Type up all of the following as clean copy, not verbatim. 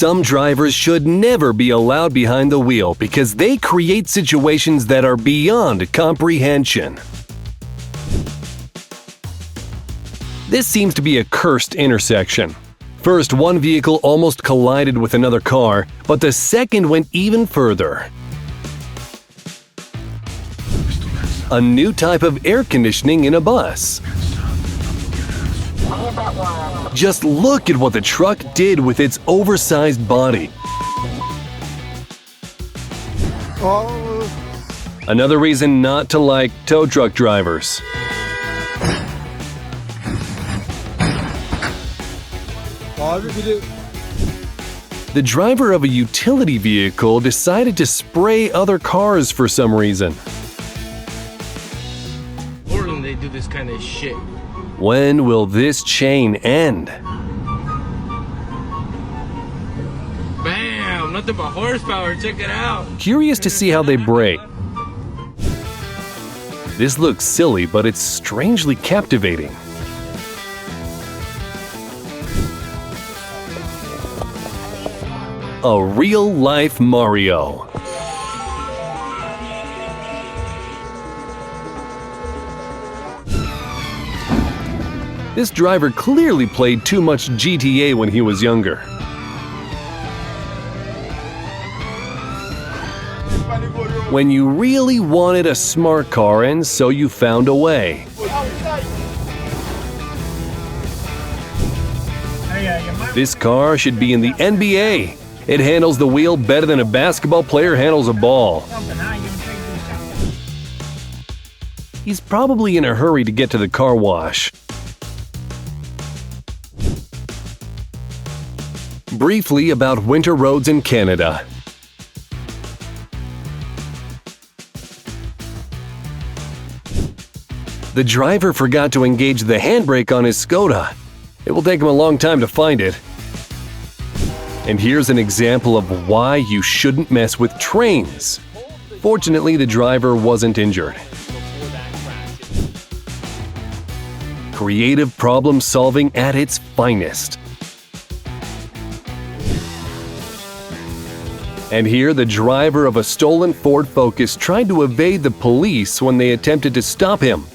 Some drivers should never be allowed behind the wheel because they create situations that are beyond comprehension. This seems to be a cursed intersection. First, one vehicle almost collided with another car, but the second went even further. A new type of air conditioning in a bus. Just look at what the truck did with its oversized body. Another reason not to like tow truck drivers. The driver of a utility vehicle decided to spray other cars for some reason. Portland, they do this kind of shit. When will this chain end? Bam! Nothing but horsepower, check it out. Curious to see how they brake. This looks silly, but it's strangely captivating. A real-life Mario. This driver clearly played too much GTA when he was younger. When you really wanted a smart car and so you found a way. This car should be in the NBA. It handles the wheel better than a basketball player handles a ball. He's probably in a hurry to get to the car wash. Briefly about winter roads in Canada. The driver forgot to engage the handbrake on his Skoda. It will take him a long time to find it. And here's an example of why you shouldn't mess with trains. Fortunately, the driver wasn't injured. Creative problem solving at its finest. And here, the driver of a stolen Ford Focus tried to evade the police when they attempted to stop him.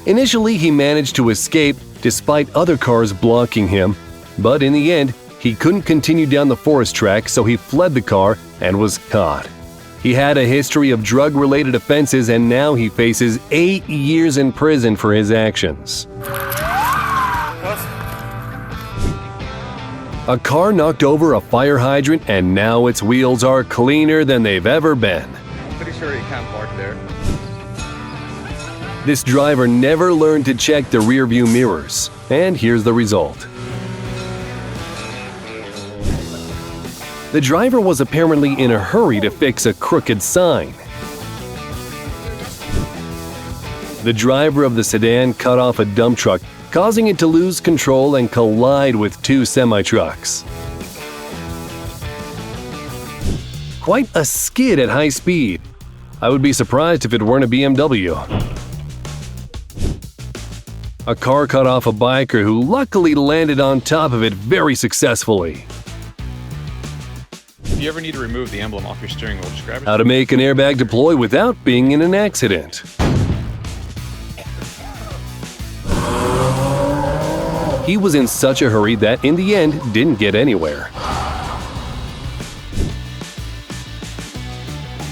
Initially, he managed to escape despite other cars blocking him, but in the end, he couldn't continue down the forest track, so he fled the car and was caught. He had a history of drug-related offenses, and now he faces 8 years in prison for his actions. A car knocked over a fire hydrant, and now its wheels are cleaner than they've ever been. I'm pretty sure you can't park there. This driver never learned to check the rear-view mirrors, and here's the result. The driver was apparently in a hurry to fix a crooked sign. The driver of the sedan cut off a dump truck, causing it to lose control and collide with 2 semi-trucks. Quite a skid at high speed. I would be surprised if it weren't a BMW. A car cut off a biker who luckily landed on top of it very successfully. If you ever need to remove the emblem off your steering wheel, just grab it. How to make an airbag deploy without being in an accident. He was in such a hurry that in the end didn't get anywhere.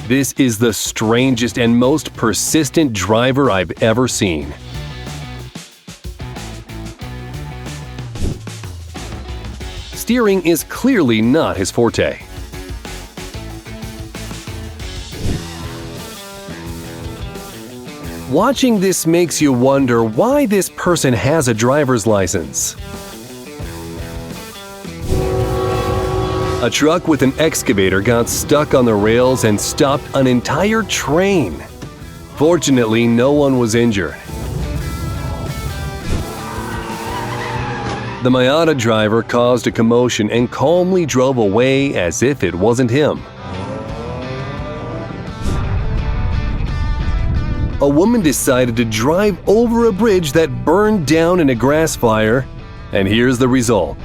This is the strangest and most persistent driver I've ever seen. Steering is clearly not his forte. Watching this makes you wonder why this person has a driver's license. A truck with an excavator got stuck on the rails and stopped an entire train. Fortunately, no one was injured. The Miata driver caused a commotion and calmly drove away as if it wasn't him. A woman decided to drive over a bridge that burned down in a grass fire, and here's the result.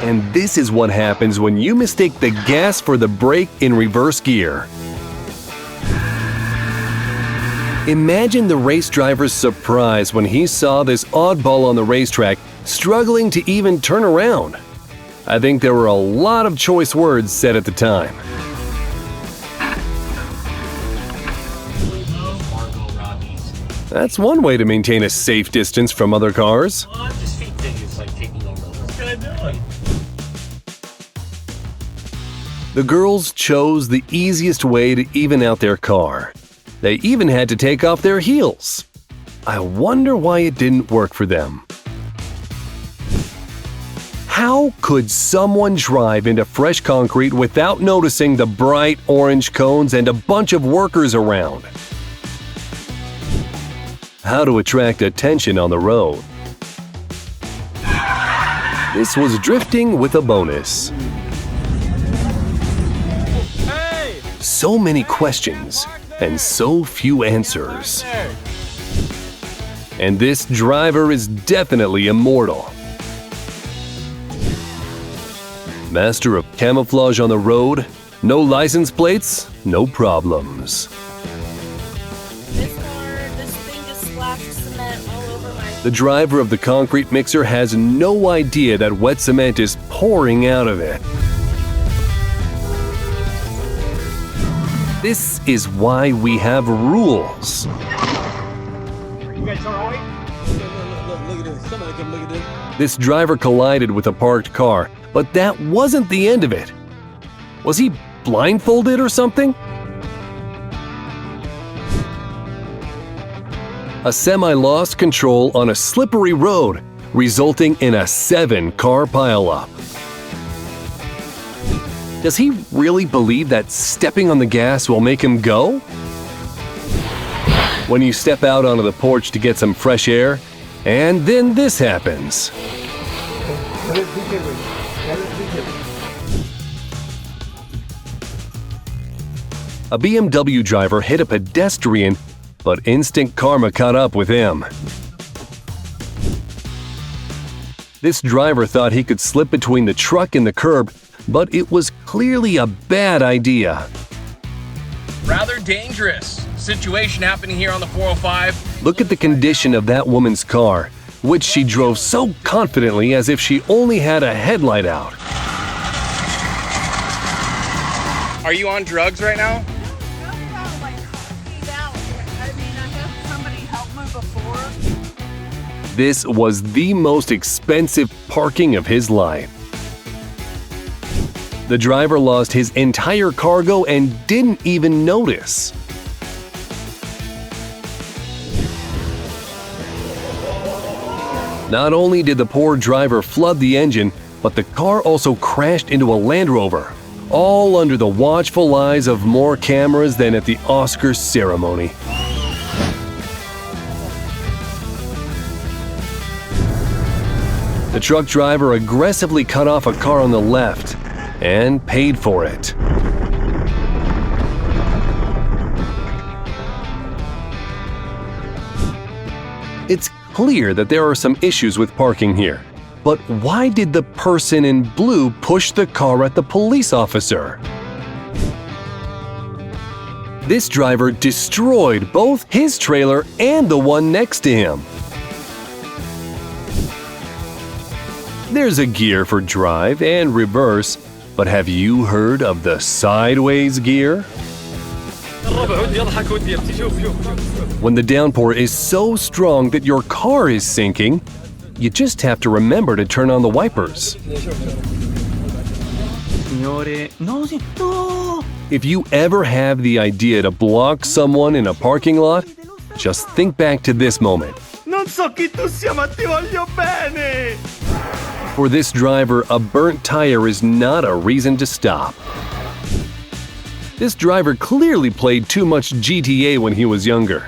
And this is what happens when you mistake the gas for the brake in reverse gear. Imagine the race driver's surprise when he saw this oddball on the racetrack struggling to even turn around. I think there were a lot of choice words said at the time. That's one way to maintain a safe distance from other cars. The girls chose the easiest way to even out their car. They even had to take off their heels. I wonder why it didn't work for them. How could someone drive into fresh concrete without noticing the bright orange cones and a bunch of workers around? How to attract attention on the road. This was drifting with a bonus. So many questions and so few answers. And this driver is definitely immortal. Master of camouflage on the road, no license plates, no problems. This thing just splashed cement all over my... The driver of the concrete mixer has no idea that wet cement is pouring out of it. This is why we have rules. This driver collided with a parked car, but that wasn't the end of it. Was he blindfolded or something? A semi lost control on a slippery road, resulting in a 7-car pileup. Does he really believe that stepping on the gas will make him go? When you step out onto the porch to get some fresh air, and then this happens. A BMW driver hit a pedestrian, but instant karma caught up with him. This driver thought he could slip between the truck and the curb, but it was clearly a bad idea. Rather dangerous situation happening here on the 405. Look at the condition of that woman's car, which she drove so confidently as if she only had a headlight out. Are you on drugs right now? This was the most expensive parking of his life. The driver lost his entire cargo and didn't even notice. Not only did the poor driver flood the engine, but the car also crashed into a Land Rover, all under the watchful eyes of more cameras than at the Oscars ceremony. The truck driver aggressively cut off a car on the left and paid for it. It's clear that there are some issues with parking here. But why did the person in blue push the car at the police officer? This driver destroyed both his trailer and the one next to him. There's a gear for drive and reverse, but have you heard of the sideways gear? When the downpour is so strong that your car is sinking, you just have to remember to turn on the wipers. If you ever have the idea to block someone in a parking lot, just think back to this moment. For this driver, a burnt tire is not a reason to stop. This driver clearly played too much GTA when he was younger.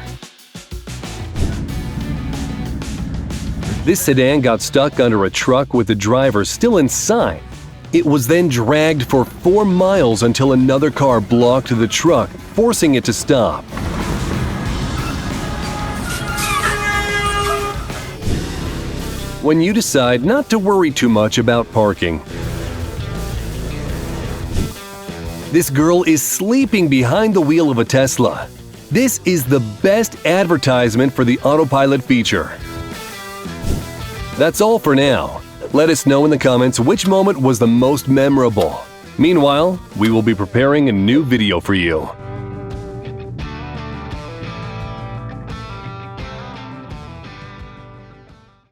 This sedan got stuck under a truck with the driver still inside. It was then dragged for 4 miles until another car blocked the truck, forcing it to stop. when you decide not to worry too much about parking. This girl is sleeping behind the wheel of a Tesla. This is the best advertisement for the autopilot feature. That's all for now. Let us know in the comments which moment was the most memorable. Meanwhile, we will be preparing a new video for you.